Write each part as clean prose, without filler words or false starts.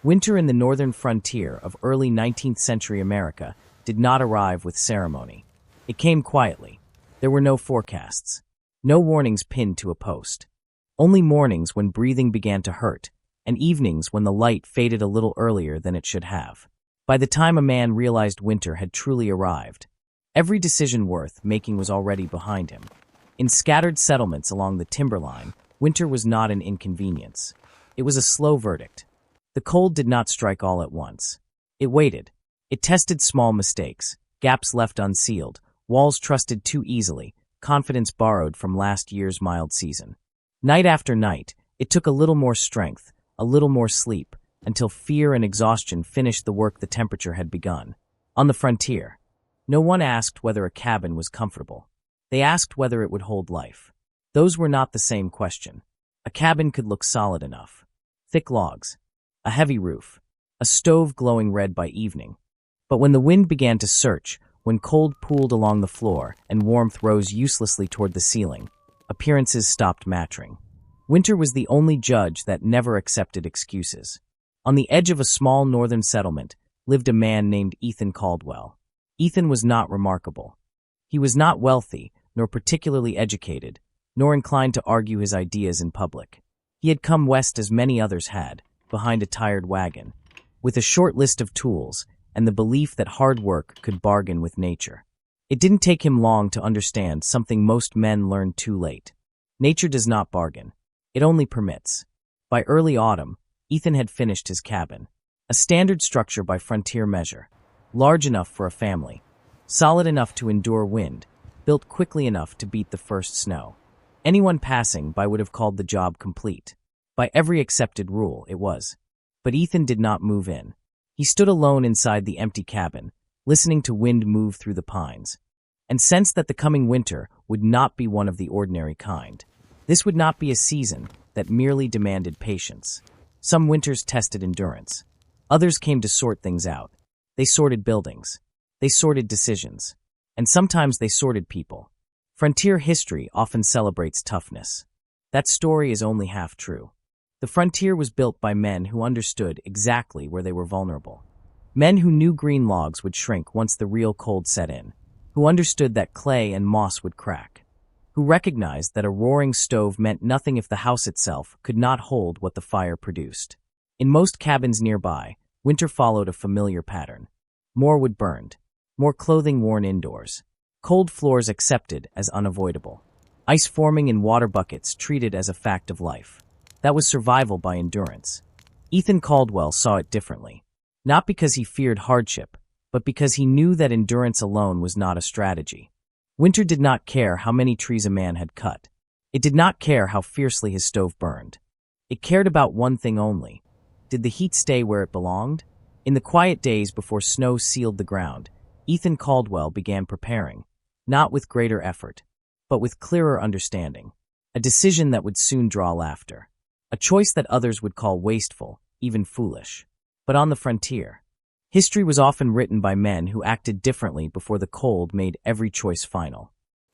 Winter in the northern frontier of early 19th century America did not arrive with ceremony. It came quietly. There were no forecasts. No warnings pinned to a post. Only mornings when breathing began to hurt, and evenings when the light faded a little earlier than it should have. By the time a man realized winter had truly arrived, every decision worth making was already behind him. In scattered settlements along the timberline, winter was not an inconvenience. It was a slow verdict. The cold did not strike all at once. It waited. It tested small mistakes, gaps left unsealed, walls trusted too easily, confidence borrowed from last year's mild season. Night after night, it took a little more strength, a little more sleep, until fear and exhaustion finished the work the temperature had begun. On the frontier, no one asked whether a cabin was comfortable. They asked whether it would hold life. Those were not the same question. A cabin could look solid enough. Thick logs, a heavy roof, a stove glowing red by evening. But when the wind began to search, when cold pooled along the floor and warmth rose uselessly toward the ceiling, appearances stopped mattering. Winter was the only judge that never accepted excuses. On the edge of a small northern settlement lived a man named Ethan Caldwell. Ethan was not remarkable. He was not wealthy, nor particularly educated, nor inclined to argue his ideas in public. He had come west as many others had, behind a tired wagon, with a short list of tools and the belief that hard work could bargain with nature. It didn't take him long to understand something most men learn too late. Nature does not bargain. It only permits. By early autumn, Ethan had finished his cabin, a standard structure by frontier measure, large enough for a family, solid enough to endure wind, built quickly enough to beat the first snow. Anyone passing by would have called the job complete. By every accepted rule, it was. But Ethan did not move in. He stood alone inside the empty cabin, listening to wind move through the pines, and sensed that the coming winter would not be one of the ordinary kind. This would not be a season that merely demanded patience. Some winters tested endurance. Others came to sort things out. They sorted buildings. They sorted decisions. And sometimes they sorted people. Frontier history often celebrates toughness. That story is only half true. The frontier was built by men who understood exactly where they were vulnerable. Men who knew green logs would shrink once the real cold set in, who understood that clay and moss would crack, who recognized that a roaring stove meant nothing if the house itself could not hold what the fire produced. In most cabins nearby, winter followed a familiar pattern. More wood burned, more clothing worn indoors, cold floors accepted as unavoidable, ice forming in water buckets treated as a fact of life. That was survival by endurance. Ethan Caldwell saw it differently, not because he feared hardship, but because he knew that endurance alone was not a strategy. Winter did not care how many trees a man had cut. It did not care how fiercely his stove burned. It cared about one thing only. Did the heat stay where it belonged? In the quiet days before snow sealed the ground, Ethan Caldwell began preparing, not with greater effort, but with clearer understanding. A decision that would soon draw laughter. A choice that others would call wasteful, even foolish. But on the frontier, history was often written by men who acted differently before the cold made every choice final.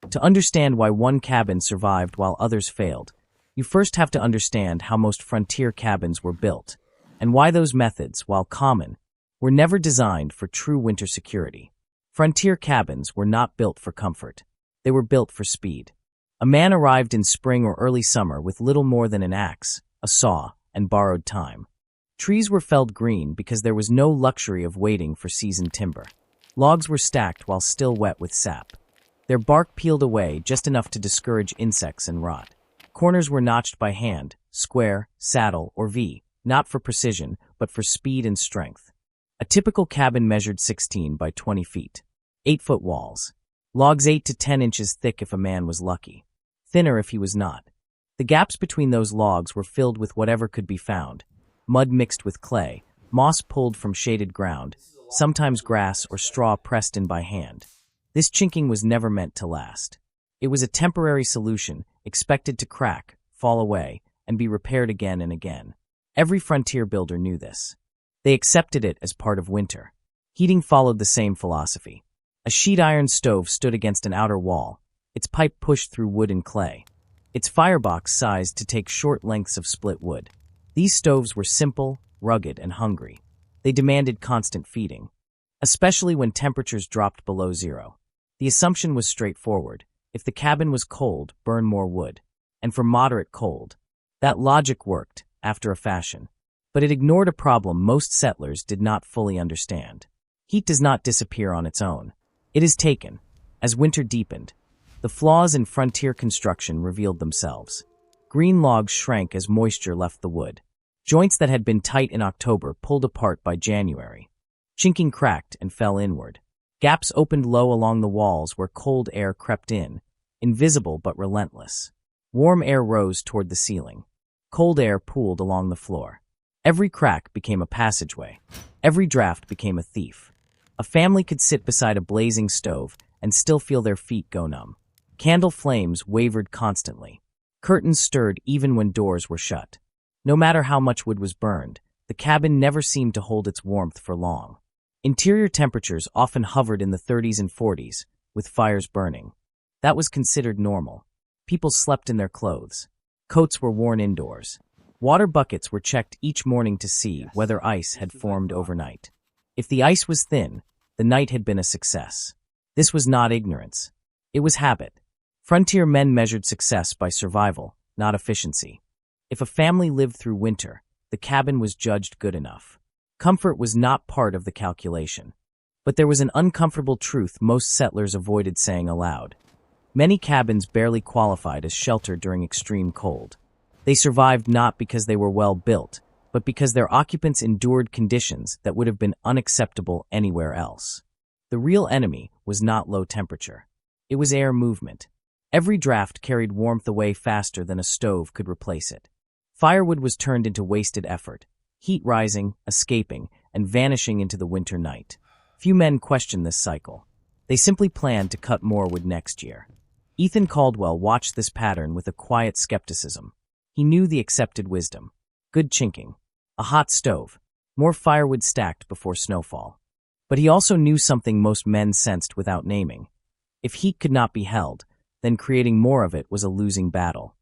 To understand why one cabin survived while others failed, you first have to understand how most frontier cabins were built, and why those methods, while common, were never designed for true winter security. Frontier cabins were not built for comfort. They were built for speed. A man arrived in spring or early summer with little more than an axe, a saw, and borrowed time. Trees were felled green because there was no luxury of waiting for seasoned timber. Logs were stacked while still wet with sap. Their bark peeled away just enough to discourage insects and rot. Corners were notched by hand, square, saddle, or V, not for precision, but for speed and strength. A typical cabin measured 16 by 20 feet. 8-foot walls. Logs 8 to 10 inches thick if a man was lucky. Thinner if he was not. The gaps between those logs were filled with whatever could be found. Mud mixed with clay, moss pulled from shaded ground, sometimes grass or straw pressed in by hand. This chinking was never meant to last. It was a temporary solution, expected to crack, fall away, and be repaired again and again. Every frontier builder knew this. They accepted it as part of winter. Heating followed the same philosophy. A sheet iron stove stood against an outer wall, its pipe pushed through wood and clay, its firebox sized to take short lengths of split wood. These stoves were simple, rugged, and hungry. They demanded constant feeding, especially when temperatures dropped below zero. The assumption was straightforward. If the cabin was cold, burn more wood. And for moderate cold. That logic worked, after a fashion. But it ignored a problem most settlers did not fully understand. Heat does not disappear on its own. It is taken. As winter deepened, the flaws in frontier construction revealed themselves. Green logs shrank as moisture left the wood. Joints that had been tight in October pulled apart by January. Chinking cracked and fell inward. Gaps opened low along the walls where cold air crept in, invisible but relentless. Warm air rose toward the ceiling. Cold air pooled along the floor. Every crack became a passageway. Every draft became a thief. A family could sit beside a blazing stove and still feel their feet go numb. Candle flames wavered constantly. Curtains stirred even when doors were shut. No matter how much wood was burned, the cabin never seemed to hold its warmth for long. Interior temperatures often hovered in the 30s and 40s, with fires burning. That was considered normal. People slept in their clothes. Coats were worn indoors. Water buckets were checked each morning to see whether ice had formed overnight. If the ice was thin, the night had been a success. This was not ignorance. It was habit. Frontier men measured success by survival, not efficiency. If a family lived through winter, the cabin was judged good enough. Comfort was not part of the calculation. But there was an uncomfortable truth most settlers avoided saying aloud. Many cabins barely qualified as shelter during extreme cold. They survived not because they were well built, but because their occupants endured conditions that would have been unacceptable anywhere else. The real enemy was not low temperature. It was air movement. Every draft carried warmth away faster than a stove could replace it. Firewood was turned into wasted effort. Heat rising, escaping, and vanishing into the winter night. Few men questioned this cycle. They simply planned to cut more wood next year. Ethan Caldwell watched this pattern with a quiet skepticism. He knew the accepted wisdom. Good chinking. A hot stove. More firewood stacked before snowfall. But he also knew something most men sensed without naming. If heat could not be held, then creating more of it was a losing battle.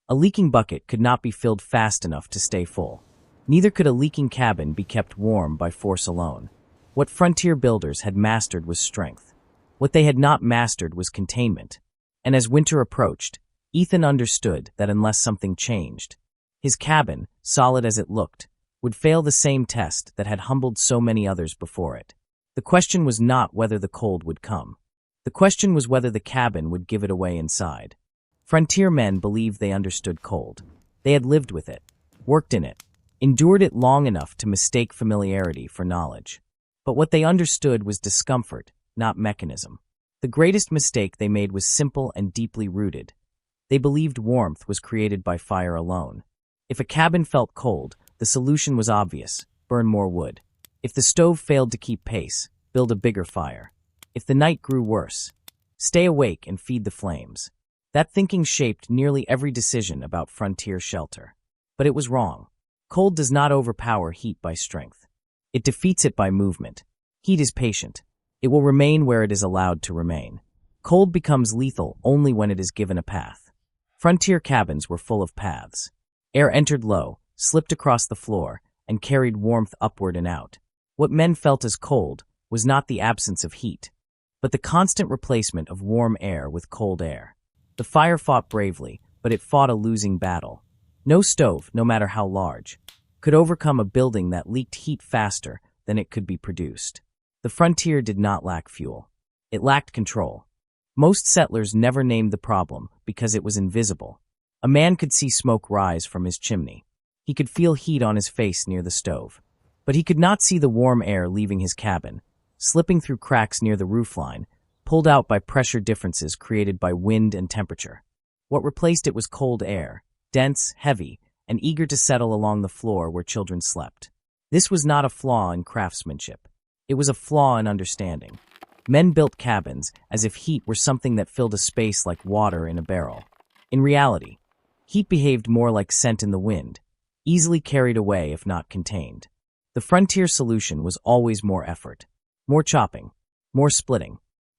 A leaking bucket could not be filled fast enough to stay full. Neither could a leaking cabin be kept warm by force alone. What frontier builders had mastered was strength. What they had not mastered was containment. And as winter approached, Ethan understood that unless something changed, his cabin, solid as it looked, would fail the same test that had humbled so many others before it. The question was not whether the cold would come. The question was whether the cabin would give it away inside. Frontier men believed they understood cold. They had lived with it, worked in it, endured it long enough to mistake familiarity for knowledge. But what they understood was discomfort, not mechanism. The greatest mistake they made was simple and deeply rooted. They believed warmth was created by fire alone. If a cabin felt cold, the solution was obvious: burn more wood. If the stove failed to keep pace, build a bigger fire. If the night grew worse, stay awake and feed the flames. That thinking shaped nearly every decision about frontier shelter. But it was wrong. Cold does not overpower heat by strength. It defeats it by movement. Heat is patient. It will remain where it is allowed to remain. Cold becomes lethal only when it is given a path. Frontier cabins were full of paths. Air entered low, slipped across the floor, and carried warmth upward and out. What men felt as cold was not the absence of heat, but the constant replacement of warm air with cold air. The fire fought bravely, but it fought a losing battle. No stove, no matter how large, could overcome a building that leaked heat faster than it could be produced. The frontier did not lack fuel. It lacked control. Most settlers never named the problem because it was invisible. A man could see smoke rise from his chimney. He could feel heat on his face near the stove. But he could not see the warm air leaving his cabin, slipping through cracks near the roofline, pulled out by pressure differences created by wind and temperature. What replaced it was cold air, dense, heavy, and eager to settle along the floor where children slept. This was not a flaw in craftsmanship. It was a flaw in understanding. Men built cabins as if heat were something that filled a space like water in a barrel. In reality, heat behaved more like scent in the wind, easily carried away if not contained. The frontier solution was always more effort, more chopping, more splitting,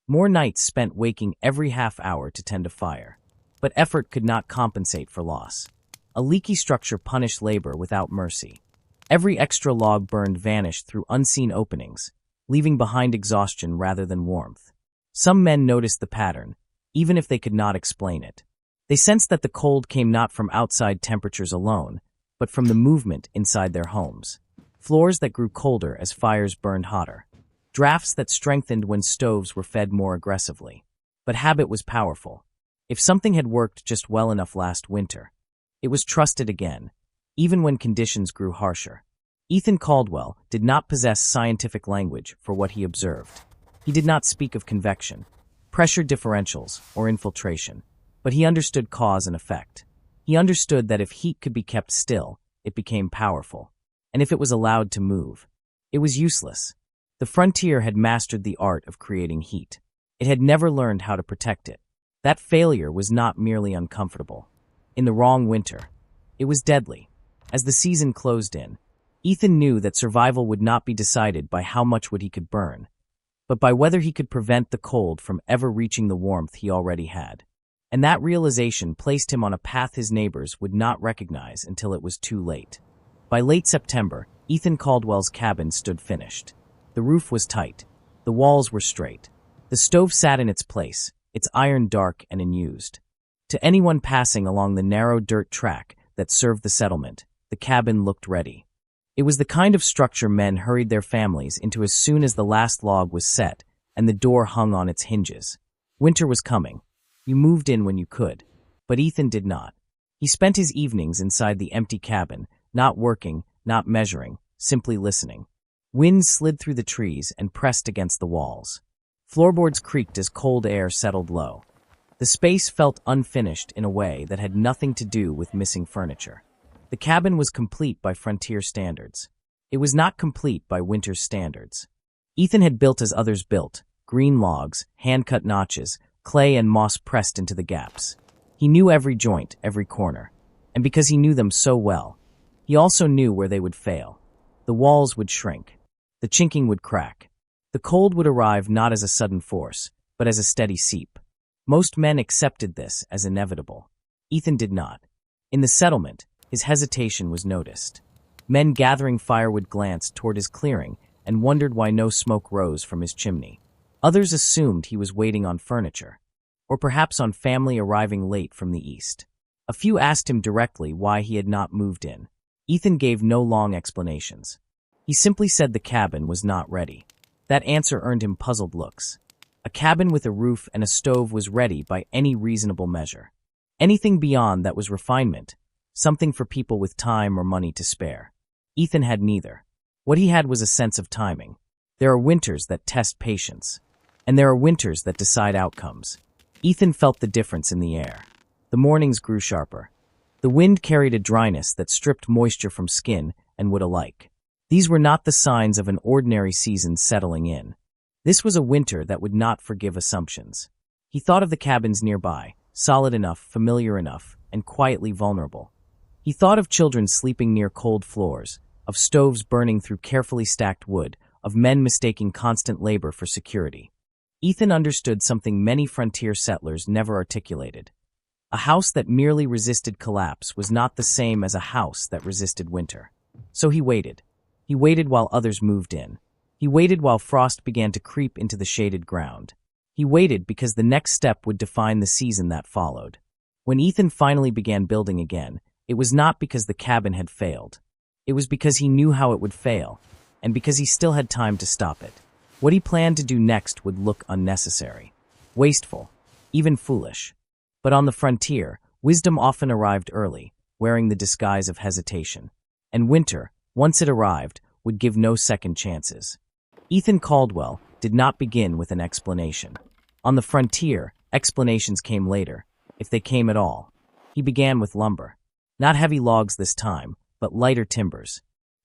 more nights spent waking every half hour to tend a fire. But effort could not compensate for loss. A leaky structure punished labor without mercy. Every extra log burned vanished through unseen openings, leaving behind exhaustion rather than warmth. Some men noticed the pattern, even if they could not explain it. They sensed that the cold came not from outside temperatures alone, but from the movement inside their homes. Floors that grew colder as fires burned hotter. Drafts that strengthened when stoves were fed more aggressively. But habit was powerful. If something had worked just well enough last winter, it was trusted again, even when conditions grew harsher. Ethan Caldwell did not possess scientific language for what he observed. He did not speak of convection, pressure differentials, or infiltration, but he understood cause and effect. He understood that if heat could be kept still, it became powerful, and if it was allowed to move, it was useless. The frontier had mastered the art of creating heat. It had never learned how to protect it. That failure was not merely uncomfortable. In the wrong winter, it was deadly. As the season closed in, Ethan knew that survival would not be decided by how much wood he could burn, but by whether he could prevent the cold from ever reaching the warmth he already had. And that realization placed him on a path his neighbors would not recognize until it was too late. By late September, Ethan Caldwell's cabin stood finished. The roof was tight. The walls were straight. The stove sat in its place, its iron dark and unused. To anyone passing along the narrow dirt track that served the settlement, the cabin looked ready. It was the kind of structure men hurried their families into as soon as the last log was set and the door hung on its hinges. Winter was coming. You moved in when you could, but Ethan did not. He spent his evenings inside the empty cabin, not working, not measuring, simply listening. Wind slid through the trees and pressed against the walls. Floorboards creaked as cold air settled low. The space felt unfinished in a way that had nothing to do with missing furniture. The cabin was complete by frontier standards. It was not complete by winter's standards. Ethan had built as others built, green logs, hand-cut notches, clay and moss pressed into the gaps. He knew every joint, every corner. And because he knew them so well, he also knew where they would fail. The walls would shrink. The chinking would crack. The cold would arrive not as a sudden force, but as a steady seep. Most men accepted this as inevitable. Ethan did not. In the settlement, his hesitation was noticed. Men gathering firewood glanced toward his clearing and wondered why no smoke rose from his chimney. Others assumed he was waiting on furniture, or perhaps on family arriving late from the east. A few asked him directly why he had not moved in. Ethan gave no long explanations. He simply said the cabin was not ready. That answer earned him puzzled looks. A cabin with a roof and a stove was ready by any reasonable measure. Anything beyond that was refinement, something for people with time or money to spare. Ethan had neither. What he had was a sense of timing. There are winters that test patience, and there are winters that decide outcomes. Ethan felt the difference in the air. The mornings grew sharper. The wind carried a dryness that stripped moisture from skin and wood alike. These were not the signs of an ordinary season settling in. This was a winter that would not forgive assumptions. He thought of the cabins nearby, solid enough, familiar enough, and quietly vulnerable. He thought of children sleeping near cold floors, of stoves burning through carefully stacked wood, of men mistaking constant labor for security. Ethan understood something many frontier settlers never articulated. A house that merely resisted collapse was not the same as a house that resisted winter. So he waited. He waited while others moved in. He waited while frost began to creep into the shaded ground. He waited because the next step would define the season that followed. When Ethan finally began building again, it was not because the cabin had failed. It was because he knew how it would fail, and because he still had time to stop it. What he planned to do next would look unnecessary, wasteful, even foolish. But on the frontier, wisdom often arrived early, wearing the disguise of hesitation. And winter, once it arrived, would give no second chances. Ethan Caldwell did not begin with an explanation. On the frontier, explanations came later, if they came at all. He began with lumber. Not heavy logs this time, but lighter timbers.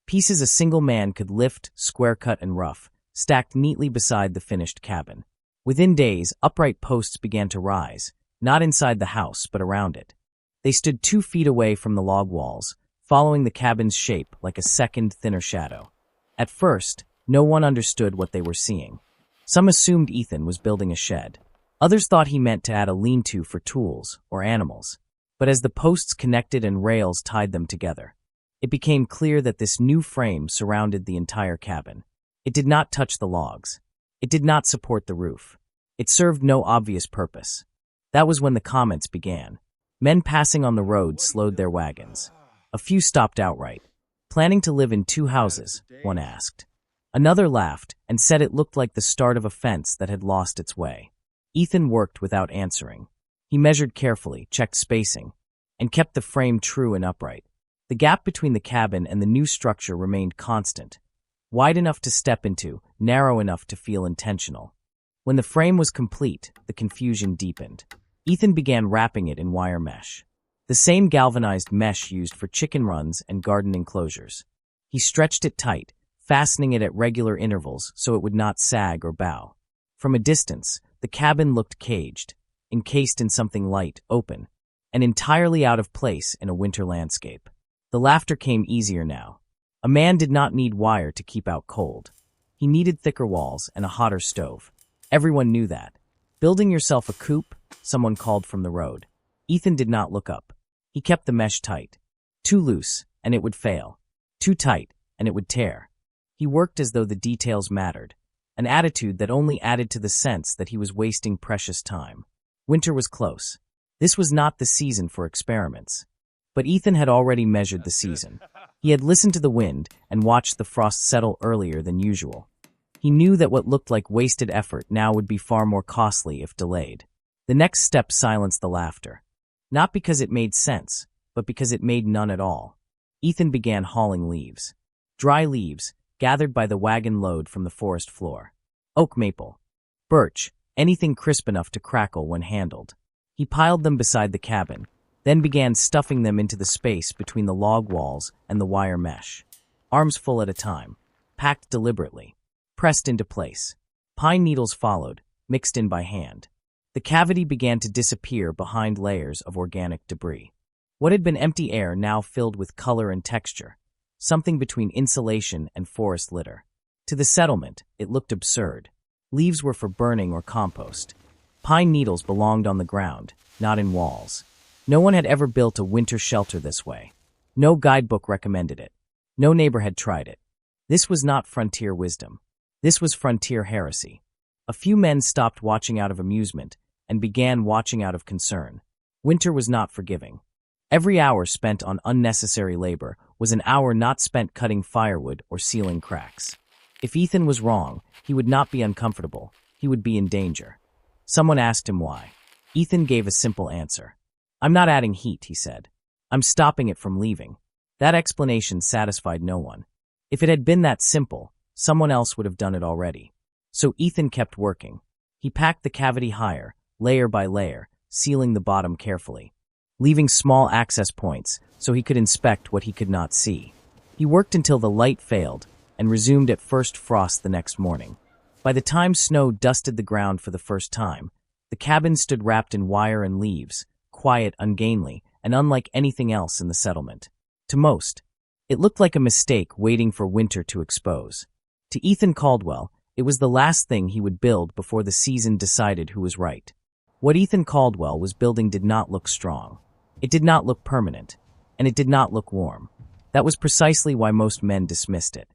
Pieces a single man could lift, square-cut and rough, stacked neatly beside the finished cabin. Within days, upright posts began to rise, not inside the house, but around it. They stood 2 feet away from the log walls, following the cabin's shape like a second, thinner shadow. At first, no one understood what they were seeing. Some assumed Ethan was building a shed. Others thought he meant to add a lean-to for tools or animals. But as the posts connected and rails tied them together, It became clear that this new frame surrounded the entire cabin. It did not touch the logs. It did not support the roof. It served no obvious purpose. That was when the comments began. Men passing on the road slowed their wagons. A few stopped outright. Planning to live in 2 houses, one asked. Another laughed and said it looked like the start of a fence that had lost its way. Ethan worked without answering. He measured carefully, checked spacing, and kept the frame true and upright. The gap between the cabin and the new structure remained constant, wide enough to step into, narrow enough to feel intentional. When the frame was complete, the confusion deepened. Ethan began wrapping it in wire mesh, the same galvanized mesh used for chicken runs and garden enclosures. He stretched it tight, fastening it at regular intervals so it would not sag or bow. From a distance, the cabin looked caged, encased in something light, open, and entirely out of place in a winter landscape. The laughter came easier now. A man did not need wire to keep out cold. He needed thicker walls and a hotter stove. Everyone knew that. Building yourself a coop, someone called from the road. Ethan did not look up. He kept the mesh tight. Too loose, and it would fail. Too tight, and it would tear. He worked as though the details mattered, an attitude that only added to the sense that he was wasting precious time. Winter was close. This was not the season for experiments. But Ethan had already measured the season. He had listened to the wind and watched the frost settle earlier than usual. He knew that what looked like wasted effort now would be far more costly if delayed. The next step silenced the laughter. Not because it made sense, but because it made none at all. Ethan began hauling leaves. Dry leaves, gathered by the wagon load from the forest floor. Oak maple, birch, anything crisp enough to crackle when handled. He piled them beside the cabin, then began stuffing them into the space between the log walls and the wire mesh. Arms full at a time, packed deliberately, pressed into place. Pine needles followed, mixed in by hand. The cavity began to disappear behind layers of organic debris. What had been empty air now filled with color and texture, something between insulation and forest litter. To the settlement, it looked absurd. Leaves were for burning or compost. Pine needles belonged on the ground, not in walls. No one had ever built a winter shelter this way. No guidebook recommended it. No neighbor had tried it. This was not frontier wisdom. This was frontier heresy. A few men stopped watching out of amusement and began watching out of concern. Winter was not forgiving. Every hour spent on unnecessary labor was an hour not spent cutting firewood or sealing cracks. If Ethan was wrong, he would not be uncomfortable. He would be in danger. Someone asked him why. Ethan gave a simple answer. "I'm not adding heat," he said. "I'm stopping it from leaving." That explanation satisfied no one. If it had been that simple, someone else would have done it already. So Ethan kept working. He packed the cavity higher, layer by layer, sealing the bottom carefully, leaving small access points so he could inspect what he could not see. He worked until the light failed and resumed at first frost the next morning. By the time snow dusted the ground for the first time, the cabin stood wrapped in wire and leaves, quiet, ungainly, and unlike anything else in the settlement. To most, it looked like a mistake waiting for winter to expose. To Ethan Caldwell, it was the last thing he would build before the season decided who was right. What Ethan Caldwell was building did not look strong. It did not look permanent, and it did not look warm. That was precisely why most men dismissed it.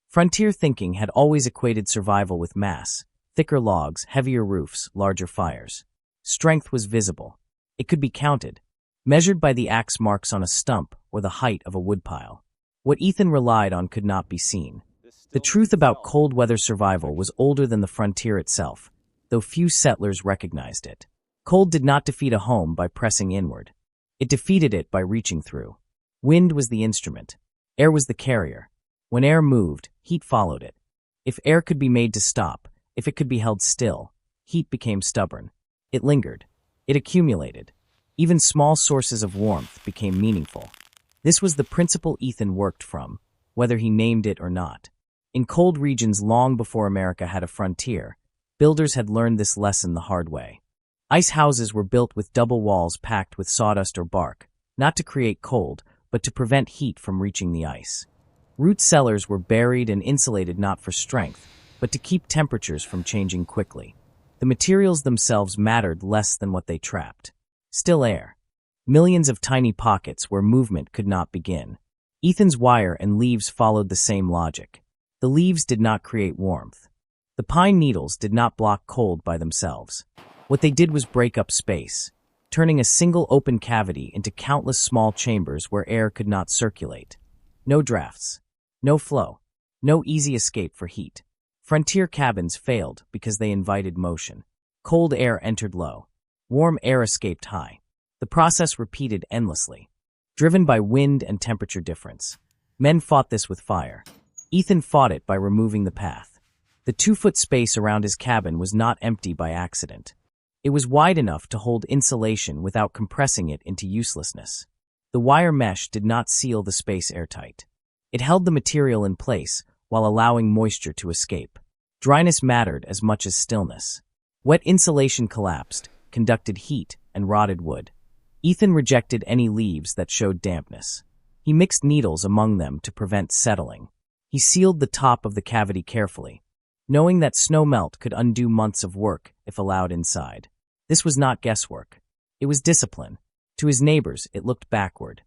Frontier thinking had always equated survival with mass, thicker logs, heavier roofs, larger fires. Strength was visible. It could be counted, measured by the axe marks on a stump or the height of a woodpile. What Ethan relied on could not be seen. The truth about cold weather survival was older than the frontier itself, though few settlers recognized it. Cold did not defeat a home by pressing inward. It defeated it by reaching through. Wind was the instrument. Air was the carrier. When air moved, heat followed it. If air could be made to stop, if it could be held still, heat became stubborn. It lingered. It accumulated. Even small sources of warmth became meaningful. This was the principle Ethan worked from, whether he named it or not. In cold regions long before America had a frontier, builders had learned this lesson the hard way. Ice houses were built with double walls packed with sawdust or bark, not to create cold, but to prevent heat from reaching the ice. Root cellars were buried and insulated not for strength, but to keep temperatures from changing quickly. The materials themselves mattered less than what they trapped. Still air. Millions of tiny pockets where movement could not begin. Ethan's wire and leaves followed the same logic. The leaves did not create warmth. The pine needles did not block cold by themselves. What they did was break up space, turning a single open cavity into countless small chambers where air could not circulate. No drafts, no flow, no easy escape for heat. Frontier cabins failed because they invited motion. Cold air entered low. Warm air escaped high. The process repeated endlessly, driven by wind and temperature difference. Men fought this with fire. Ethan fought it by removing the path. The 2-foot space around his cabin was not empty by accident. It was wide enough to hold insulation without compressing it into uselessness. The wire mesh did not seal the space airtight. It held the material in place while allowing moisture to escape. Dryness mattered as much as stillness. Wet insulation collapsed, conducted heat, and rotted wood. Ethan rejected any leaves that showed dampness. He mixed needles among them to prevent settling. He sealed the top of the cavity carefully, knowing that snow melt could undo months of work if allowed inside. This was not guesswork. It was discipline. To his neighbors, it looked backward.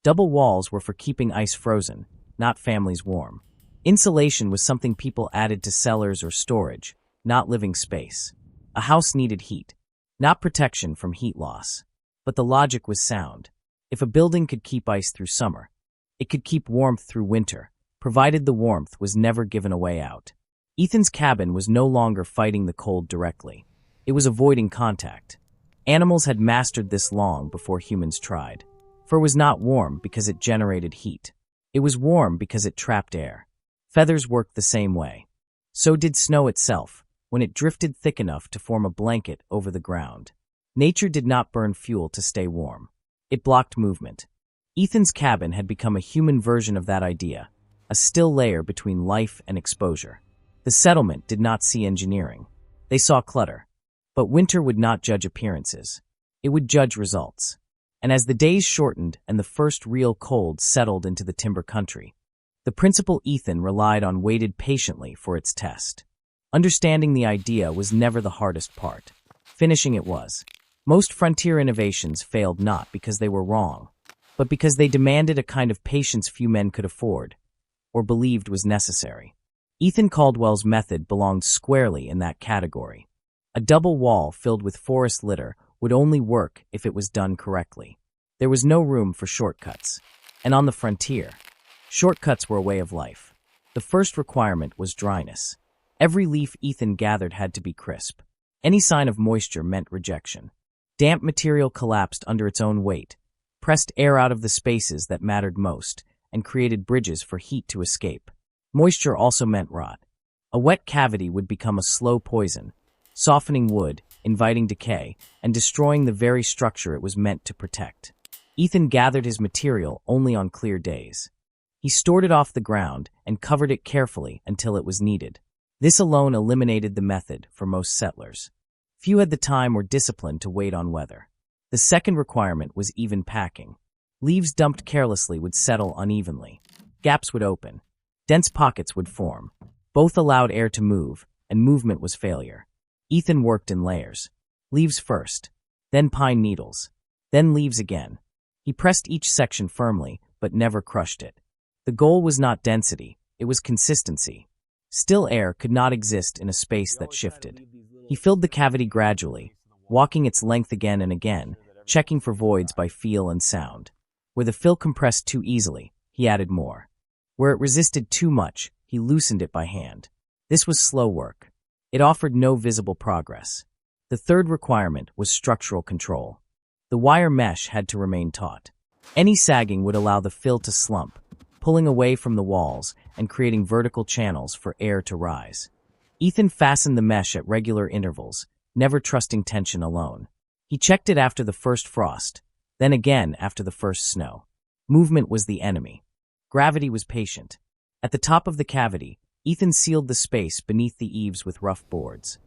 Double walls were for keeping ice frozen, not families warm. Insulation was something people added to cellars or storage, not living space. A house needed heat, not protection from heat loss. But the logic was sound. If a building could keep ice through summer, it could keep warmth through winter, provided the warmth was never given a way out. Ethan's cabin was no longer fighting the cold directly. It was avoiding contact. Animals had mastered this long before humans tried. Fur was not warm because it generated heat. It was warm because it trapped air. Feathers worked the same way. So did snow itself, when it drifted thick enough to form a blanket over the ground. Nature did not burn fuel to stay warm. It blocked movement. Ethan's cabin had become a human version of that idea, a still layer between life and exposure. The settlement did not see engineering. They saw clutter. But winter would not judge appearances. It would judge results. And as the days shortened and the first real cold settled into the timber country, the principal Ethan relied on waited patiently for its test. Understanding the idea was never the hardest part. Finishing it was. Most frontier innovations failed not because they were wrong, but because they demanded a kind of patience few men could afford, or believed was necessary. Ethan Caldwell's method belonged squarely in that category. A double wall filled with forest litter would only work if it was done correctly. There was no room for shortcuts. And on the frontier, shortcuts were a way of life. The first requirement was dryness. Every leaf Ethan gathered had to be crisp. Any sign of moisture meant rejection. Damp material collapsed under its own weight, pressed air out of the spaces that mattered most, and created bridges for heat to escape. Moisture also meant rot. A wet cavity would become a slow poison, softening wood, inviting decay, and destroying the very structure it was meant to protect. Ethan gathered his material only on clear days. He stored it off the ground and covered it carefully until it was needed. This alone eliminated the method for most settlers. Few had the time or discipline to wait on weather. The second requirement was even packing. Leaves dumped carelessly would settle unevenly. Gaps would open. Dense pockets would form. Both allowed air to move, and movement was failure. Ethan worked in layers. Leaves first, then pine needles, then leaves again. He pressed each section firmly, but never crushed it. The goal was not density, it was consistency. Still air could not exist in a space that shifted. He filled the cavity gradually, walking its length again and again, checking for voids by feel and sound. Where the fill compressed too easily, he added more. Where it resisted too much, he loosened it by hand. This was slow work. It offered no visible progress. The third requirement was structural control. The wire mesh had to remain taut. Any sagging would allow the fill to slump, pulling away from the walls and creating vertical channels for air to rise. Ethan fastened the mesh at regular intervals, never trusting tension alone. He checked it after the first frost, then again after the first snow. Movement was the enemy. Gravity was patient. At the top of the cavity, Ethan sealed the space beneath the eaves with rough boards.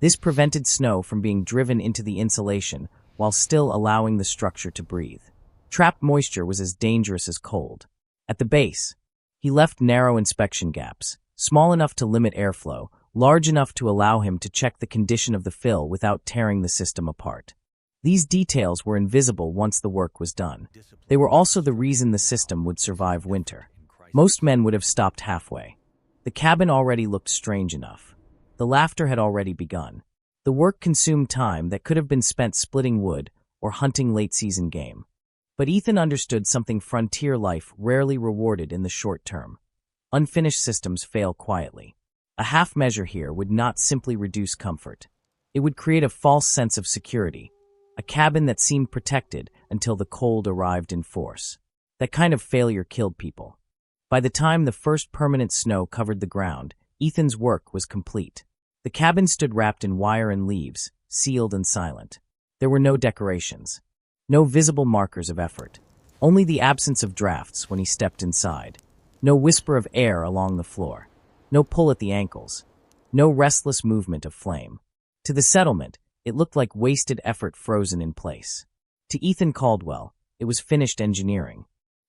This prevented snow from being driven into the insulation while still allowing the structure to breathe. Trapped moisture was as dangerous as cold. At the base, he left narrow inspection gaps, small enough to limit airflow, large enough to allow him to check the condition of the fill without tearing the system apart. These details were invisible once the work was done. They were also the reason the system would survive winter. Most men would have stopped halfway. The cabin already looked strange enough. The laughter had already begun. The work consumed time that could have been spent splitting wood or hunting late-season game. But Ethan understood something frontier life rarely rewarded in the short term. Unfinished systems fail quietly. A half measure here would not simply reduce comfort. It would create a false sense of security, a cabin that seemed protected until the cold arrived in force. That kind of failure killed people. By the time the first permanent snow covered the ground, Ethan's work was complete. The cabin stood wrapped in wire and leaves, sealed and silent. There were no decorations, no visible markers of effort, only the absence of drafts when he stepped inside, no whisper of air along the floor, no pull at the ankles, no restless movement of flame. To the settlement, it looked like wasted effort frozen in place. To Ethan Caldwell, it was finished engineering.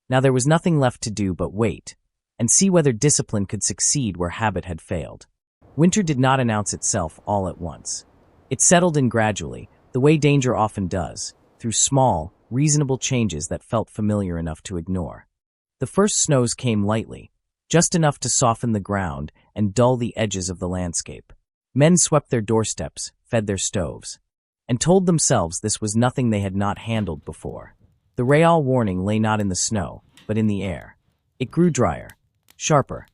Now there was nothing left to do but wait, and see whether discipline could succeed where habit had failed. Winter did not announce itself all at once. It settled in gradually, the way danger often does, through small, reasonable changes that felt familiar enough to ignore. The first snows came lightly, just enough to soften the ground and dull the edges of the landscape. Men swept their doorsteps, fed their stoves, and told themselves this was nothing they had not handled before. The Rail warning lay not in the snow, but in the air. It grew drier, sharper.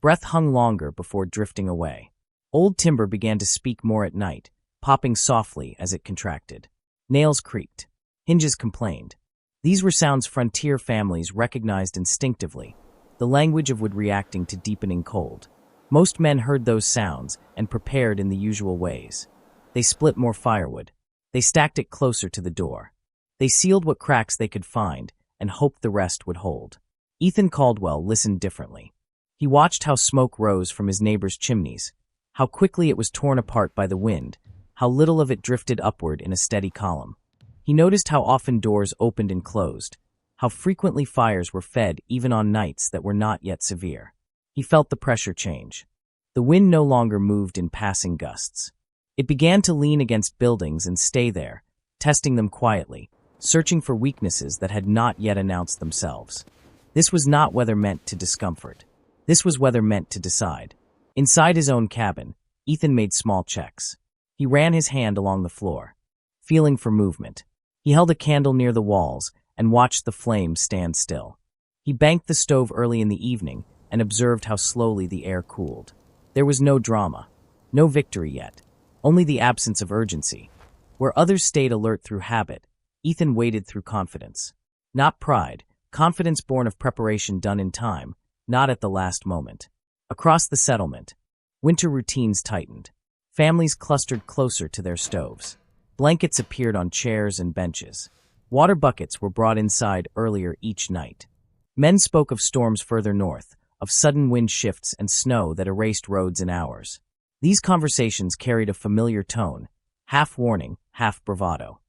Breath hung longer before drifting away. Old timber began to speak more at night, popping softly as it contracted. Nails creaked. Hinges complained. These were sounds frontier families recognized instinctively, the language of wood reacting to deepening cold. Most men heard those sounds and prepared in the usual ways. They split more firewood. They stacked it closer to the door. They sealed what cracks they could find and hoped the rest would hold. Ethan Caldwell listened differently. He watched how smoke rose from his neighbors' chimneys, how quickly it was torn apart by the wind, how little of it drifted upward in a steady column. He noticed how often doors opened and closed, how frequently fires were fed even on nights that were not yet severe. He felt the pressure change. The wind no longer moved in passing gusts. It began to lean against buildings and stay there, testing them quietly, searching for weaknesses that had not yet announced themselves. This was not weather meant to discomfort. This was weather meant to decide. Inside his own cabin, Ethan made small checks. He ran his hand along the floor, feeling for movement. He held a candle near the walls and watched the flames stand still. He banked the stove early in the evening and observed how slowly the air cooled. There was no drama, no victory yet, only the absence of urgency. Where others stayed alert through habit, Ethan waited through confidence. Not pride, confidence born of preparation done in time, not at the last moment. Across the settlement, winter routines tightened. Families clustered closer to their stoves. Blankets appeared on chairs and benches. Water buckets were brought inside earlier each night. Men spoke of storms further north, of sudden wind shifts and snow that erased roads in hours. These conversations carried a familiar tone, half warning, half bravado.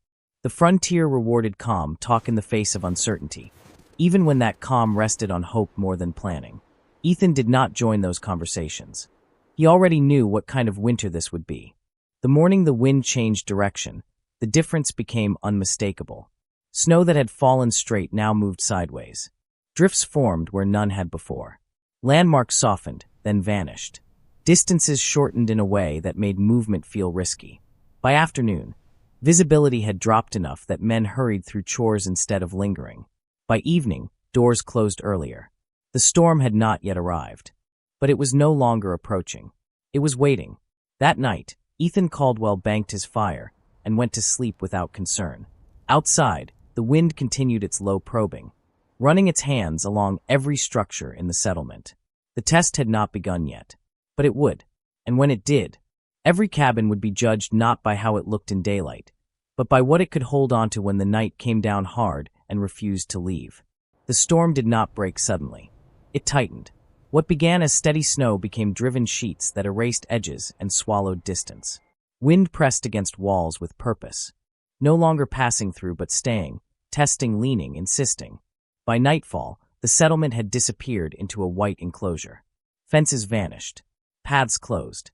The frontier rewarded calm talk in the face of uncertainty, even when that calm rested on hope more than planning. Ethan did not join those conversations. He already knew what kind of winter this would be. The morning the wind changed direction, the difference became unmistakable. Snow that had fallen straight now moved sideways. Drifts formed where none had before. Landmarks softened, then vanished. Distances shortened in a way that made movement feel risky. By afternoon, visibility had dropped enough that men hurried through chores instead of lingering. By evening, doors closed earlier. The storm had not yet arrived. But it was no longer approaching. It was waiting. That night, Ethan Caldwell banked his fire and went to sleep without concern. Outside, the wind continued its low probing, running its hands along every structure in the settlement. The test had not begun yet, but it would. And when it did, every cabin would be judged not by how it looked in daylight, but by what it could hold on to when the night came down hard and refused to leave. The storm did not break suddenly. It tightened. What began as steady snow became driven sheets that erased edges and swallowed distance. Wind pressed against walls with purpose, no longer passing through but staying, testing, leaning, insisting. By nightfall, the settlement had disappeared into a white enclosure. Fences vanished. Paths closed.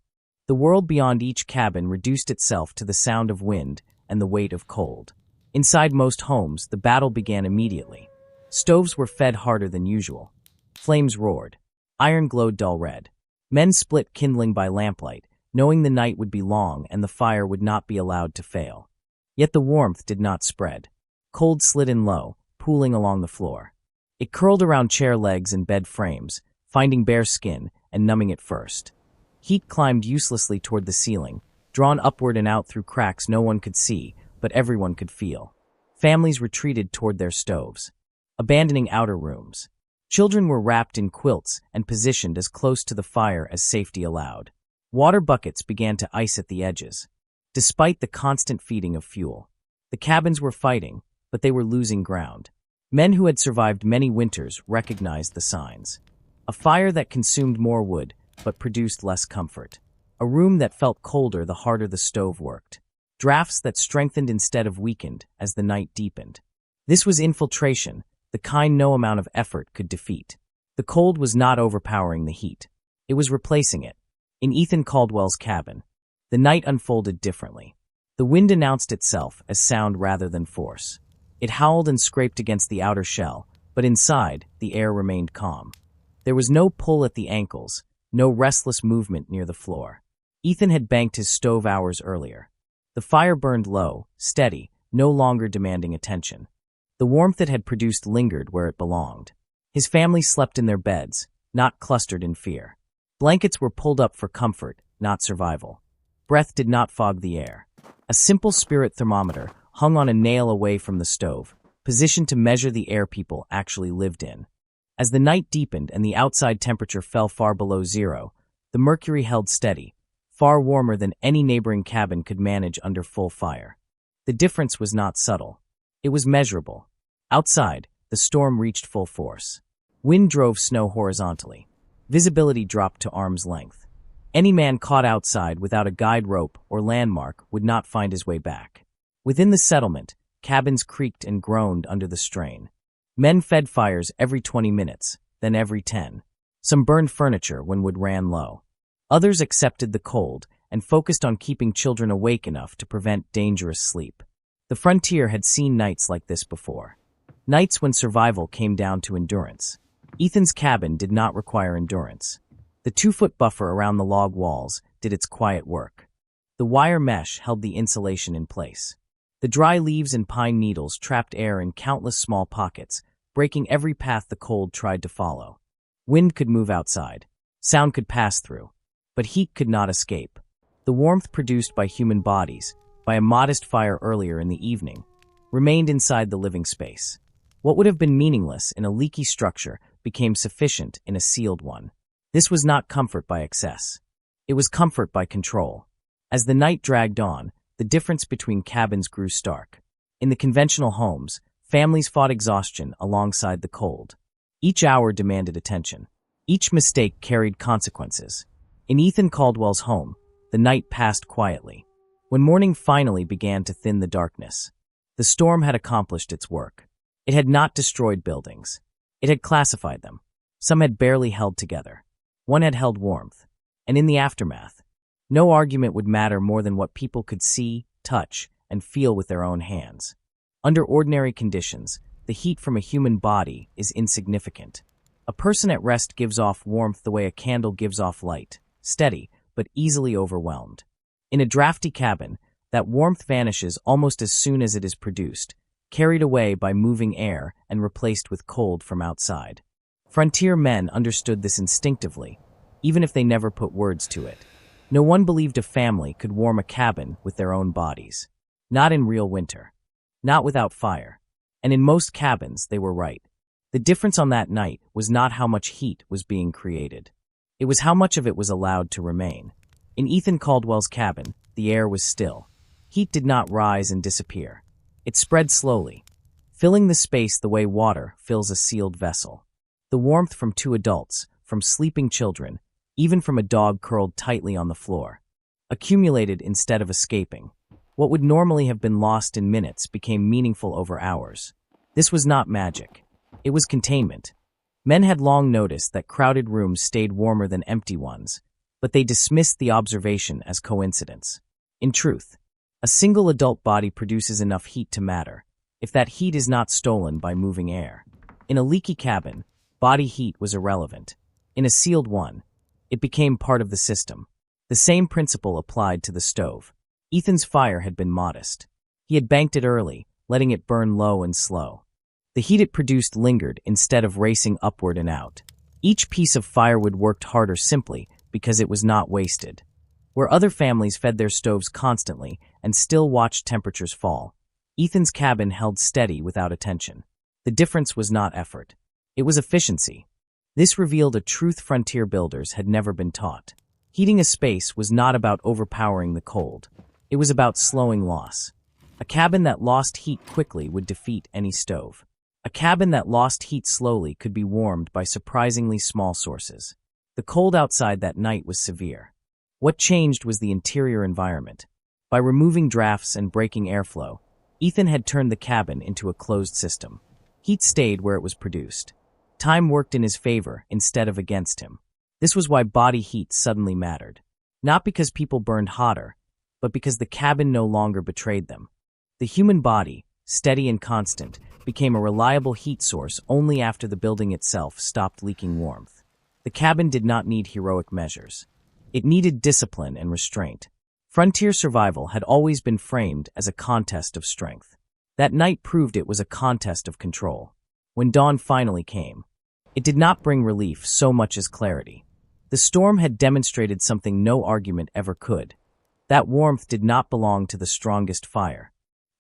The world beyond each cabin reduced itself to the sound of wind and the weight of cold. Inside most homes, the battle began immediately. Stoves were fed harder than usual. Flames roared. Iron glowed dull red. Men split kindling by lamplight, knowing the night would be long and the fire would not be allowed to fail. Yet the warmth did not spread. Cold slid in low, pooling along the floor. It curled around chair legs and bed frames, finding bare skin and numbing it first. Heat climbed uselessly toward the ceiling, drawn upward and out through cracks no one could see, but everyone could feel. Families retreated toward their stoves, abandoning outer rooms. Children were wrapped in quilts and positioned as close to the fire as safety allowed. Water buckets began to ice at the edges. Despite the constant feeding of fuel, the cabins were fighting, but they were losing ground. Men who had survived many winters recognized the signs. A fire that consumed more wood, but produced less comfort. A room that felt colder the harder the stove worked. Drafts that strengthened instead of weakened as the night deepened. This was infiltration, the kind no amount of effort could defeat. The cold was not overpowering the heat. It was replacing it. In Ethan Caldwell's cabin, the night unfolded differently. The wind announced itself as sound rather than force. It howled and scraped against the outer shell, but inside, the air remained calm. There was no pull at the ankles, no restless movement near the floor. Ethan had banked his stove hours earlier. The fire burned low, steady, no longer demanding attention. The warmth it had produced lingered where it belonged. His family slept in their beds, not clustered in fear. Blankets were pulled up for comfort, not survival. Breath did not fog the air. A simple spirit thermometer hung on a nail away from the stove, positioned to measure the air people actually lived in. As the night deepened and the outside temperature fell far below zero, the mercury held steady, far warmer than any neighboring cabin could manage under full fire. The difference was not subtle. It was measurable. Outside, the storm reached full force. Wind drove snow horizontally. Visibility dropped to arm's length. Any man caught outside without a guide rope or landmark would not find his way back. Within the settlement, cabins creaked and groaned under the strain. Men fed fires every 20 minutes, then every 10. Some burned furniture when wood ran low. Others accepted the cold and focused on keeping children awake enough to prevent dangerous sleep. The frontier had seen nights like this before. Nights when survival came down to endurance. Ethan's cabin did not require endurance. The 2-foot buffer around the log walls did its quiet work. The wire mesh held the insulation in place. The dry leaves and pine needles trapped air in countless small pockets, breaking every path the cold tried to follow. Wind could move outside. Sound could pass through. But heat could not escape. The warmth produced by human bodies, by a modest fire earlier in the evening, remained inside the living space. What would have been meaningless in a leaky structure became sufficient in a sealed one. This was not comfort by excess. It was comfort by control. As the night dragged on, the difference between cabins grew stark. In the conventional homes, families fought exhaustion alongside the cold. Each hour demanded attention. Each mistake carried consequences. In Ethan Caldwell's home, the night passed quietly. When morning finally began to thin the darkness, the storm had accomplished its work. It had not destroyed buildings. It had classified them. Some had barely held together. One had held warmth. And in the aftermath, no argument would matter more than what people could see, touch, and feel with their own hands. Under ordinary conditions, the heat from a human body is insignificant. A person at rest gives off warmth the way a candle gives off light, steady, but easily overwhelmed. In a drafty cabin, that warmth vanishes almost as soon as it is produced, carried away by moving air and replaced with cold from outside. Frontier men understood this instinctively, even if they never put words to it. No one believed a family could warm a cabin with their own bodies. Not in real winter. Not without fire. And in most cabins, they were right. The difference on that night was not how much heat was being created. It was how much of it was allowed to remain. In Ethan Caldwell's cabin, the air was still. Heat did not rise and disappear. It spread slowly, filling the space the way water fills a sealed vessel. The warmth from 2 adults, from sleeping children, even from a dog curled tightly on the floor, accumulated instead of escaping. What would normally have been lost in minutes became meaningful over hours. This was not magic. It was containment. Men had long noticed that crowded rooms stayed warmer than empty ones, but they dismissed the observation as coincidence. In truth, A single adult body produces enough heat to matter, if that heat is not stolen by moving air. In a leaky cabin, body heat was irrelevant. In a sealed one, it became part of the system. The same principle applied to the stove. Ethan's fire had been modest. He had banked it early, letting it burn low and slow. The heat it produced lingered instead of racing upward and out. Each piece of firewood worked harder simply because it was not wasted. Where other families fed their stoves constantly and still watched temperatures fall, Ethan's cabin held steady without attention. The difference was not effort. It was efficiency. This revealed a truth frontier builders had never been taught. Heating a space was not about overpowering the cold. It was about slowing loss. A cabin that lost heat quickly would defeat any stove. A cabin that lost heat slowly could be warmed by surprisingly small sources. The cold outside that night was severe. What changed was the interior environment. By removing drafts and breaking airflow, Ethan had turned the cabin into a closed system. Heat stayed where it was produced. Time worked in his favor instead of against him. This was why body heat suddenly mattered. Not because people burned hotter, but because the cabin no longer betrayed them. The human body, steady and constant, became a reliable heat source only after the building itself stopped leaking warmth. The cabin did not need heroic measures. It needed discipline and restraint. Frontier survival had always been framed as a contest of strength. That night proved it was a contest of control. When dawn finally came, it did not bring relief so much as clarity. The storm had demonstrated something no argument ever could. That warmth did not belong to the strongest fire,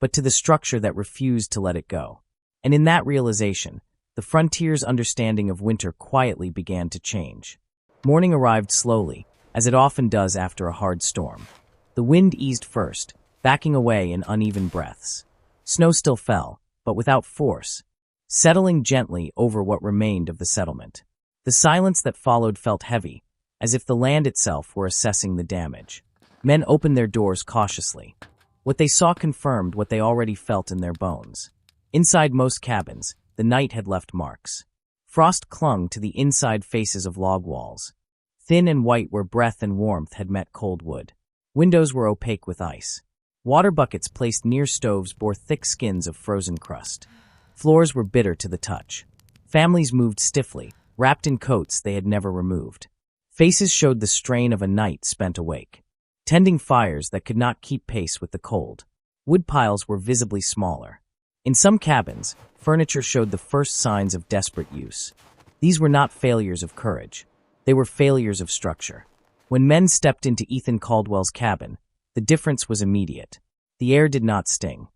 but to the structure that refused to let it go. And in that realization, the frontier's understanding of winter quietly began to change. Morning arrived slowly, as it often does after a hard storm. The wind eased first, backing away in uneven breaths. Snow still fell, but without force, settling gently over what remained of the settlement. The silence that followed felt heavy, as if the land itself were assessing the damage. Men opened their doors cautiously. What they saw confirmed what they already felt in their bones. Inside most cabins, the night had left marks. Frost clung to the inside faces of log walls, thin and white where breath and warmth had met cold wood. Windows were opaque with ice. Water buckets placed near stoves bore thick skins of frozen crust. Floors were bitter to the touch. Families moved stiffly, wrapped in coats they had never removed. Faces showed the strain of a night spent awake, tending fires that could not keep pace with the cold. Wood piles were visibly smaller. In some cabins, furniture showed the first signs of desperate use. These were not failures of courage. They were failures of structure. When men stepped into Ethan Caldwell's cabin, the difference was immediate. The air did not sting.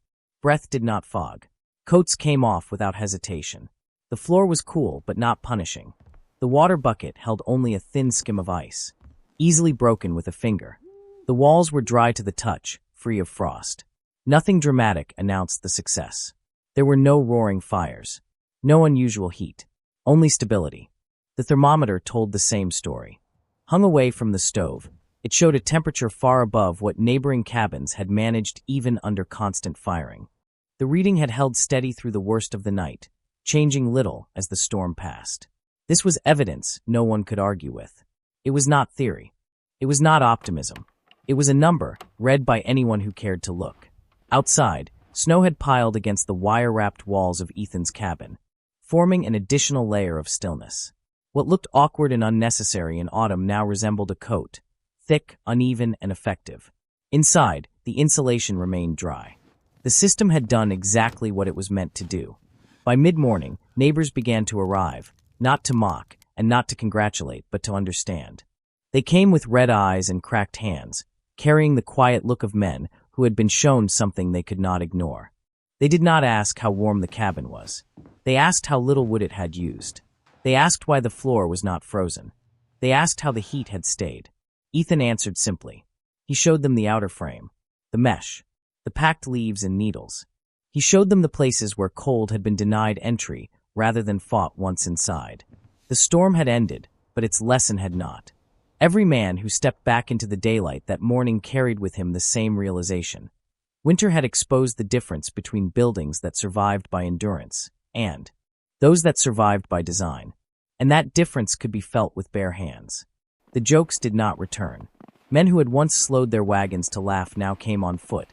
Breath did not fog. Coats came off without hesitation. The floor was cool but not punishing. The water bucket held only a thin skim of ice, easily broken with a finger. The walls were dry to the touch, free of frost. Nothing dramatic announced the success. There were no roaring fires, no unusual heat, only stability. The thermometer told the same story. Hung away from the stove, it showed a temperature far above what neighboring cabins had managed even under constant firing. The reading had held steady through the worst of the night, changing little as the storm passed. This was evidence no one could argue with. It was not theory. It was not optimism. It was a number, read by anyone who cared to look. Outside, snow had piled against the wire-wrapped walls of Ethan's cabin, forming an additional layer of stillness. What looked awkward and unnecessary in autumn now resembled a coat, thick, uneven, and effective. Inside, the insulation remained dry. The system had done exactly what it was meant to do. By mid-morning, neighbors began to arrive, not to mock and not to congratulate, but to understand. They came with red eyes and cracked hands, carrying the quiet look of men who had been shown something they could not ignore. They did not ask how warm the cabin was. They asked how little wood it had used. They asked why the floor was not frozen. They asked how the heat had stayed. Ethan answered simply. He showed them the outer frame, the mesh, the packed leaves and needles. He showed them the places where cold had been denied entry rather than fought once inside. The storm had ended, but its lesson had not. Every man who stepped back into the daylight that morning carried with him the same realization. Winter had exposed the difference between buildings that survived by endurance and those that survived by design, and that difference could be felt with bare hands. The jokes did not return. Men who had once slowed their wagons to laugh now came on foot,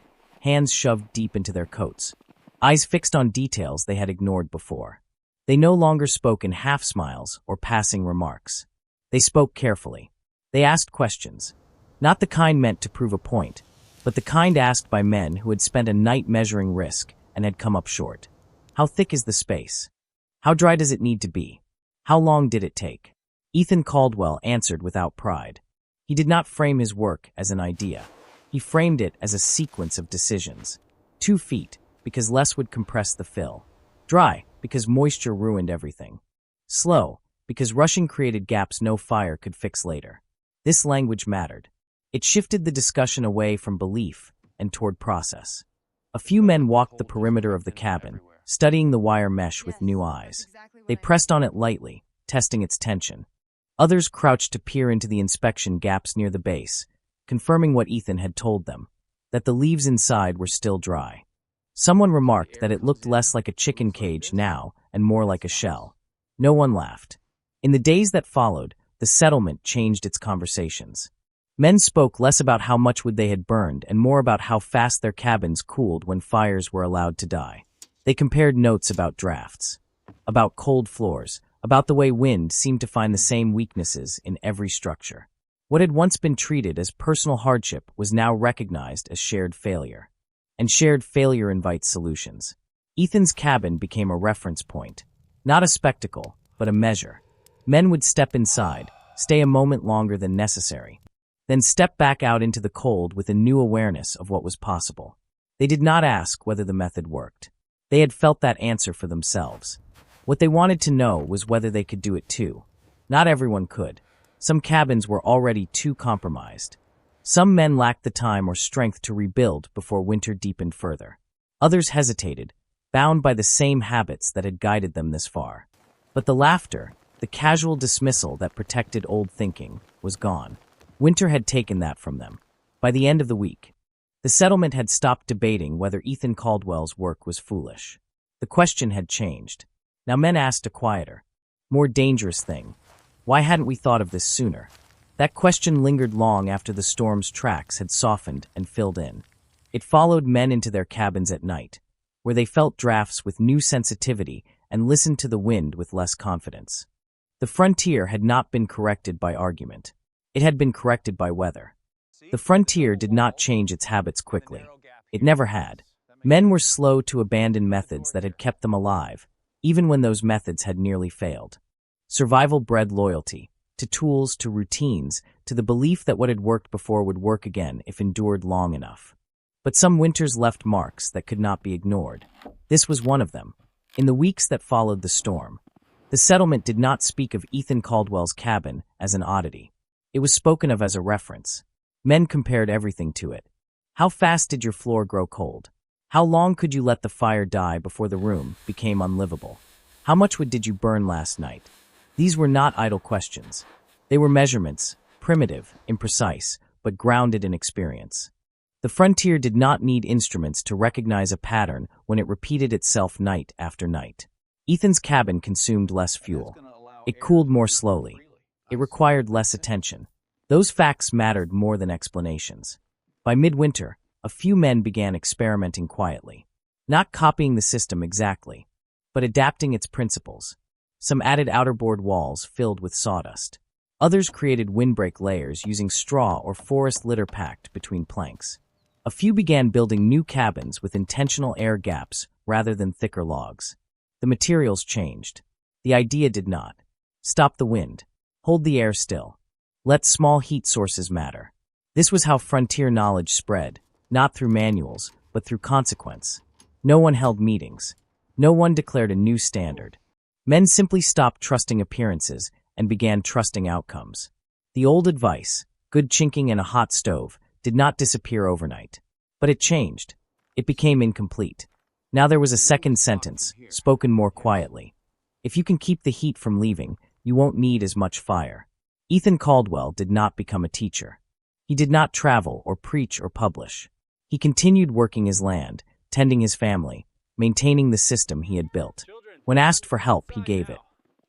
hands shoved deep into their coats, eyes fixed on details they had ignored before. They no longer spoke in half-smiles or passing remarks. They spoke carefully. They asked questions, not the kind meant to prove a point, but the kind asked by men who had spent a night measuring risk and had come up short. How thick is the space? How dry does it need to be? How long did it take? Ethan Caldwell answered without pride. He did not frame his work as an idea. He framed it as a sequence of decisions. 2 feet, because less would compress the fill. Dry, because moisture ruined everything. Slow, because rushing created gaps no fire could fix later. This language mattered. It shifted the discussion away from belief and toward process. A few men walked the perimeter of the cabin, studying the wire mesh with new eyes. They pressed on it lightly, testing its tension. Others crouched to peer into the inspection gaps near the base, confirming what Ethan had told them, that the leaves inside were still dry. Someone remarked that it looked less like a chicken cage now and more like a shell. No one laughed. In the days that followed, the settlement changed its conversations. Men spoke less about how much wood they had burned and more about how fast their cabins cooled when fires were allowed to die. They compared notes about drafts, about cold floors, about the way wind seemed to find the same weaknesses in every structure. What had once been treated as personal hardship was now recognized as shared failure. And shared failure invites solutions. Ethan's cabin became a reference point, not a spectacle, but a measure. Men would step inside, stay a moment longer than necessary, then step back out into the cold with a new awareness of what was possible. They did not ask whether the method worked. They had felt that answer for themselves. What they wanted to know was whether they could do it too. Not everyone could. Some cabins were already too compromised. Some men lacked the time or strength to rebuild before winter deepened further. Others hesitated, bound by the same habits that had guided them this far. But the laughter, the casual dismissal that protected old thinking, was gone. Winter had taken that from them. By the end of the week, the settlement had stopped debating whether Ethan Caldwell's work was foolish. The question had changed. Now men asked a quieter, more dangerous thing. Why hadn't we thought of this sooner? That question lingered long after the storm's tracks had softened and filled in. It followed men into their cabins at night, where they felt drafts with new sensitivity and listened to the wind with less confidence. The frontier had not been corrected by argument. It had been corrected by weather. The frontier did not change its habits quickly. It never had. Men were slow to abandon methods that had kept them alive, even when those methods had nearly failed. Survival bred loyalty, to tools, to routines, to the belief that what had worked before would work again if endured long enough. But some winters left marks that could not be ignored. This was one of them. In the weeks that followed the storm, the settlement did not speak of Ethan Caldwell's cabin as an oddity. It was spoken of as a reference. Men compared everything to it. How fast did your floor grow cold? How long could you let the fire die before the room became unlivable? How much wood did you burn last night? These were not idle questions. They were measurements, primitive, imprecise, but grounded in experience. The frontier did not need instruments to recognize a pattern when it repeated itself night after night. Ethan's cabin consumed less fuel. It cooled more slowly. It required less attention. Those facts mattered more than explanations. By midwinter, a few men began experimenting quietly, not copying the system exactly, but adapting its principles. Some added outerboard walls filled with sawdust. Others created windbreak layers using straw or forest litter packed between planks. A few began building new cabins with intentional air gaps rather than thicker logs. The materials changed. The idea did not. Stop the wind. Hold the air still. Let small heat sources matter. This was how frontier knowledge spread, not through manuals, but through consequence. No one held meetings. No one declared a new standard. Men simply stopped trusting appearances and began trusting outcomes. The old advice, good chinking and a hot stove, did not disappear overnight. But it changed. It became incomplete. Now there was a second sentence, spoken more quietly. If you can keep the heat from leaving, you won't need as much fire. Ethan Caldwell did not become a teacher. He did not travel or preach or publish. He continued working his land, tending his family, maintaining the system he had built. When asked for help, he gave it.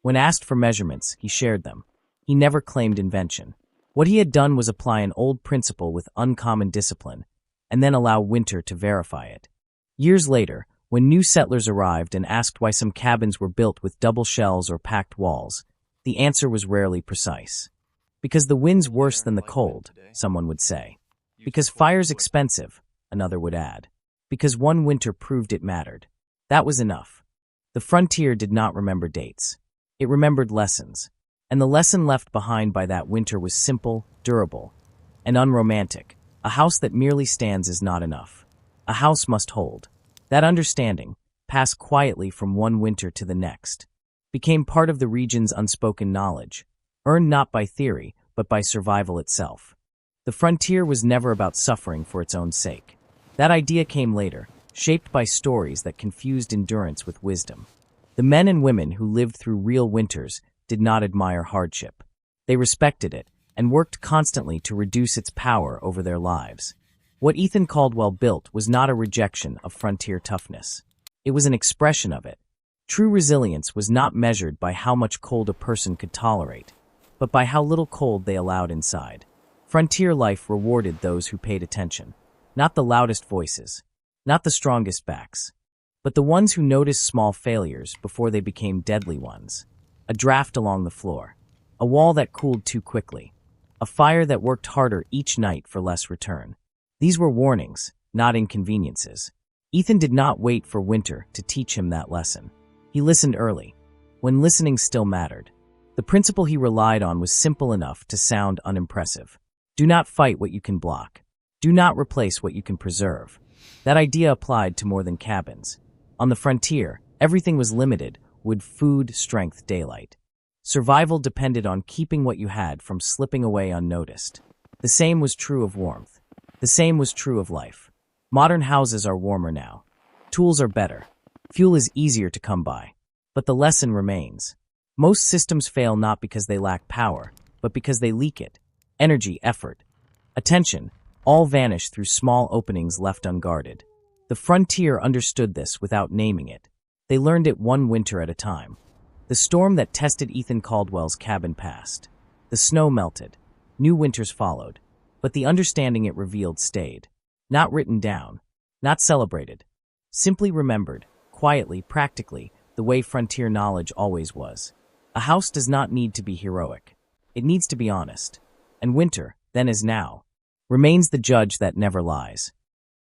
When asked for measurements, he shared them. He never claimed invention. What he had done was apply an old principle with uncommon discipline, and then allow winter to verify it. Years later, when new settlers arrived and asked why some cabins were built with double shells or packed walls, the answer was rarely precise. Because the wind's worse than the cold, someone would say. Because fire's expensive, another would add. Because one winter proved it mattered. That was enough. The frontier did not remember dates. It remembered lessons. And the lesson left behind by that winter was simple, durable, and unromantic. A house that merely stands is not enough. A house must hold. That understanding, passed quietly from one winter to the next, became part of the region's unspoken knowledge, earned not by theory, but by survival itself. The frontier was never about suffering for its own sake. That idea came later, shaped by stories that confused endurance with wisdom. The men and women who lived through real winters did not admire hardship. They respected it and worked constantly to reduce its power over their lives. What Ethan Caldwell built was not a rejection of frontier toughness. It was an expression of it. True resilience was not measured by how much cold a person could tolerate, but by how little cold they allowed inside. Frontier life rewarded those who paid attention. Not the loudest voices, not the strongest backs, but the ones who noticed small failures before they became deadly ones. A draft along the floor, a wall that cooled too quickly, a fire that worked harder each night for less return. These were warnings, not inconveniences. Ethan did not wait for winter to teach him that lesson. He listened early, when listening still mattered. The principle he relied on was simple enough to sound unimpressive. Do not fight what you can block. Do not replace what you can preserve. That idea applied to more than cabins. On the frontier, everything was limited: wood, food, strength, daylight. Survival depended on keeping what you had from slipping away unnoticed. The same was true of warmth. The same was true of life. Modern houses are warmer now. Tools are better. Fuel is easier to come by. But the lesson remains. Most systems fail not because they lack power, but because they leak it. Energy, effort, attention, all vanish through small openings left unguarded. The frontier understood this without naming it. They learned it one winter at a time. The storm that tested Ethan Caldwell's cabin passed. The snow melted. New winters followed. But the understanding it revealed stayed. Not written down. Not celebrated. Simply remembered, quietly, practically, the way frontier knowledge always was. A house does not need to be heroic. It needs to be honest. And winter, then as now, remains the judge that never lies.